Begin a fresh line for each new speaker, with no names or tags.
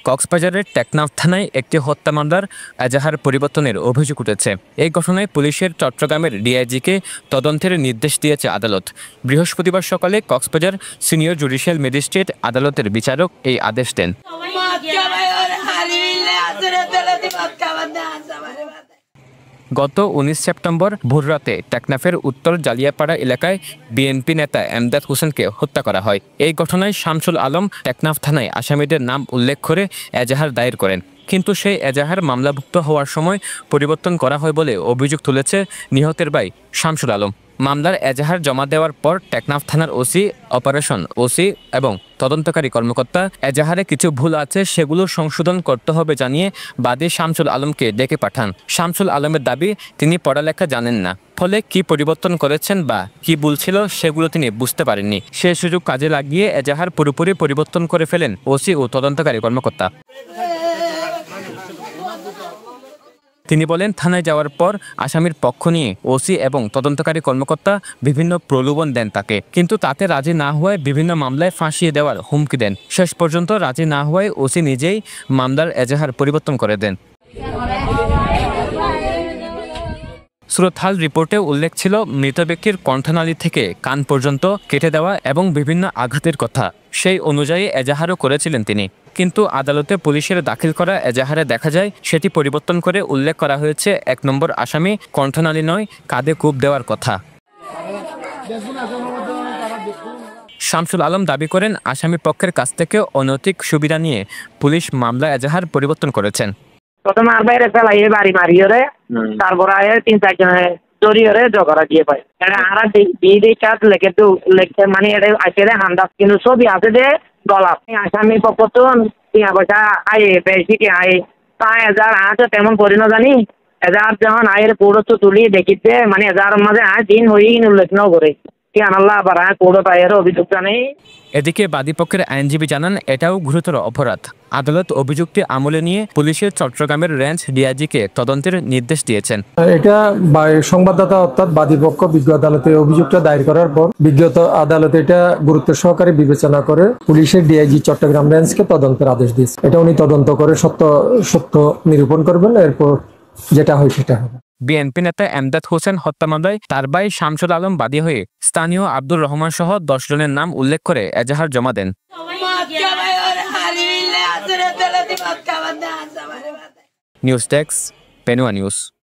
কক্সবাজারের টেকনাফ থানায় একটি হত্যা মামলার এজাহার পরিবর্তনের অভিযোগ উঠেছে। এই ঘটনায় পুলিশের চট্টগ্রামের ডিআইজিকে তদন্তের নির্দেশ দিয়েছে আদালত। বৃহস্পতিবার সকালে কক্সবাজার সিনিয়র জুডিশিয়াল ম্যাজিস্ট্রেট আদালতের বিচারক এই আদেশ দেন। গত 19 সেপ্টেম্বর ভোররাতে টেকনাফের উত্তর জালিয়াপাড়া এলাকায় বিএনপি নেতা এমদাদ হোসেনকে হত্যা করা হয়। এই ঘটনায় শামসুল আলম টেকনাফ থানায় আসামিদের নাম উল্লেখ করে এজাহার দায়ের করেন, কিন্তু সেই এজাহার মামলাভুক্ত হওয়ার সময় পরিবর্তন করা হয় বলে অভিযোগ তুলেছে নিহতের ভাই শামসুল আলম। মামলার এজাহার জমা দেওয়ার পর টেকনাফ থানার ওসি, অপারেশন ওসি এবং তদন্তকারী কর্মকর্তা এজাহারে কিছু ভুল আছে সেগুলো সংশোধন করতে হবে জানিয়ে বাদী শামসুল আলমকে ডেকে পাঠান। শামসুল আলমের দাবি তিনি পড়ালেখা জানেন না, ফলে কি পরিবর্তন করেছেন বা কি ভুল ছিল সেগুলো তিনি বুঝতে পারেননি। সে সুযোগ কাজে লাগিয়ে এজাহার পুরোপুরি পরিবর্তন করে ফেলেন ওসি ও তদন্তকারী কর্মকর্তা। তিনি বলেন, থানায় যাওয়ার পর আসামির পক্ষ নিয়ে ওসি এবং তদন্তকারী কর্মকর্তা বিভিন্ন প্রলোভন দেন তাকে, কিন্তু তাতে রাজি না হওয়ায় বিভিন্ন মামলায় ফাঁসিয়ে দেওয়ার হুমকি দেন। শেষ পর্যন্ত রাজি না হওয়ায় ওসি নিজেই মামলার এজাহার পরিবর্তন করে দেন। সুরতহাল রিপোর্টে উল্লেখ ছিল মৃত ব্যক্তির কণ্ঠনালী থেকে কান পর্যন্ত কেটে দেওয়া এবং বিভিন্ন আঘাতের কথা। সেই অনুযায়ী এজাহারও করেছিলেন তিনি, কিন্তু আদালতে পুলিশের দাখিল করা এজাহারে দেখা যায় সেটি পরিবর্তন করে উল্লেখ করা হয়েছে 1 নম্বর আসামি কণ্ঠনালী নয়, কাঁধে কূপ দেওয়ার কথা। শামসুল আলম দাবি করেন, আসামি পক্ষের কাছ থেকে অনৈতিক সুবিধা নিয়ে পুলিশ মামলা এজাহার পরিবর্তন করেছেন।
প্রথমে আর বাইরে ফেলাই বাড়ি মারিয়ে রে, তারপর আয় 3-4 জনের জড়িয়ে রে জগড়া দিয়ে পাই আর বিডি কাজ লেখে মানে এটা আসলে হান্দাস, কিন্তু ছবি আছে যে গলা আসামি পক্ষ তো 3 পয়সা আয় বেশি কি আয় তা 1000 আছে তেমন করি না জানি। 1000 যখন আয়ের পুরো তো তুলি দেখিতে মানে 1000 মাঝে আয় দিন হয়েই উল্লেখ ন করে
এদিকে বাদীপক্ষের আইনজীবী জানান, এটাও গুরুতর অপরাধ। আদালত অভিযুক্তি আমলে নিয়ে পুলিশের চট্টগ্রামের রেঞ্জ ডিআইজিকে তদন্তের নির্দেশ দিয়েছেন।
এটা সংবাদদাতা অর্থাৎ বাদীপক্ষ বিজ্ঞ আদালতে অভিযোগটা দায়ের করার পর বিজ্ঞ আদালত এটা গুরুত্ব সহকারে বিবেচনা করে পুলিশের ডিআইজি চট্টগ্রাম রেঞ্জকে তদন্তের আদেশ দিয়েছে। এটা উনি তদন্ত করে সত্য নিরূপণ করবেন, এরপর যেটা হয় সেটা হবে।
বিএনপি নেতা এমদাদ হোসেন হত্যা মামলায় তার ভাই শামসুল আলম বাদী হয়ে স্থানীয় আব্দুর রহমান সহ 10 জনের নাম উল্লেখ করে এজাহার জমা দেন। News desk, Penua news.